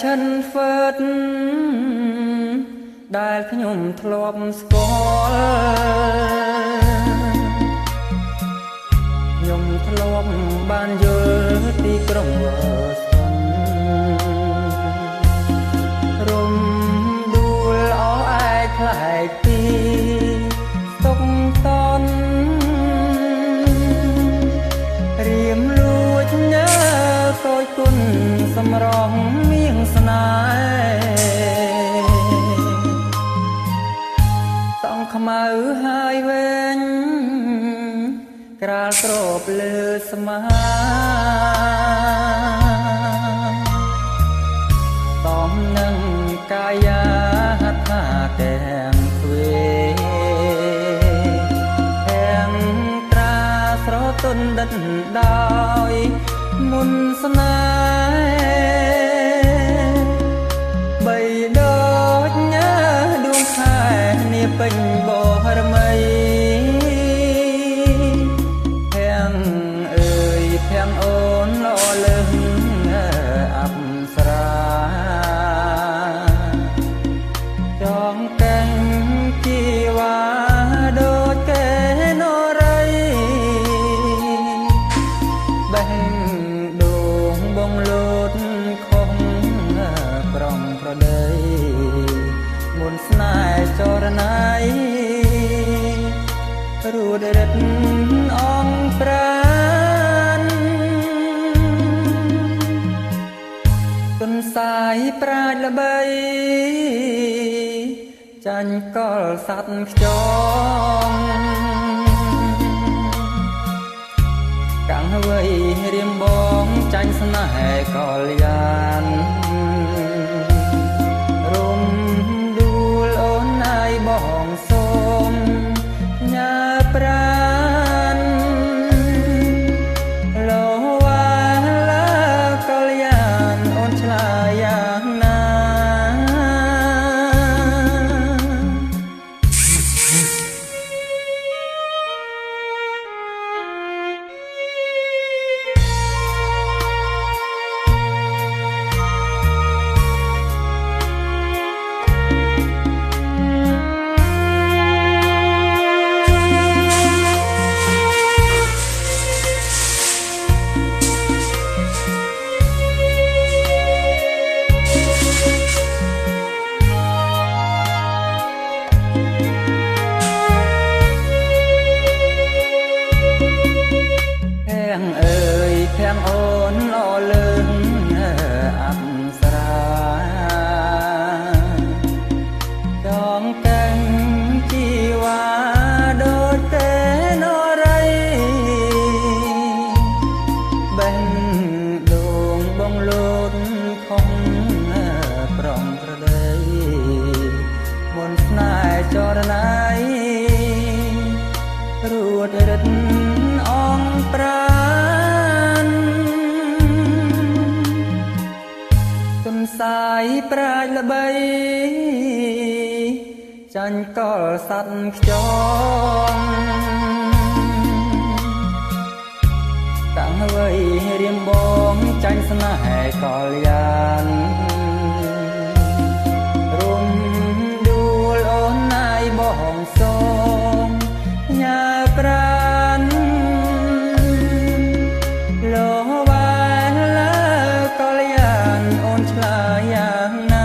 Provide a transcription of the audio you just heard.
ឈិនហ្វិតដែលខ្ញុំធ្លាប់ស្គាល់ខ្ញុំធ្លាប់បានយល់ទីក្រុងវ៉ាស្វនរំដួលអស់ឯកផ្លែកពីស្ទុកតន់រៀមលួចញើសោយគុណសម្រងមៀងស្នេហ៍សងខ្មៅហើយវិញក្រាលក្របលើស្មាតំនឹងកាយាហថាទាំងទ្វេទាំងត្រាស្រទន់ដិតដោយមុនស្នេហ៍បីដូចញើដួងខែនាពេញបរមីភាំងអើយភាំងអូនល្អលើសអប្សរាចងកេងជីវ៉ាដូចកេនរៃបេះដូងបងលោតខំប្រំប្រដីមុនស្នេហ៍ចរណៃរួតរិទ្ធអងប្រានទុនសាយប្រាជ្ញល្បីចាញ់កលសัตว์ខ្យងកាំងអ្វីរៀមបងចាញ់ស្នេហ៍កលយានរំដួលអូនណាយបងសូមញ៉ាប្រានលោវ៉ាឡាកលយានអូនឆ្លាយយ៉ាងណាភាំងអូនល្អលើសអប្សរាចងកេងជីវ៉ាដូចកេនរៃបេះដូងបងលោតខំប្រំប្រដីមុនស្នេហ៍ចរណៃរួតរិទ្ធអងប្រាសាយប្រាជ្ញល្បីចាញ់កលសัตว์ខ្យងតាំងអ្វីរៀមបងចាញ់ស្នេហ៍កលយានរំដួលអូនណាយបងសូមញ៉ាប្រានលោវ៉ាឡាកលយានអូនឆ្លាយយ៉ាងណា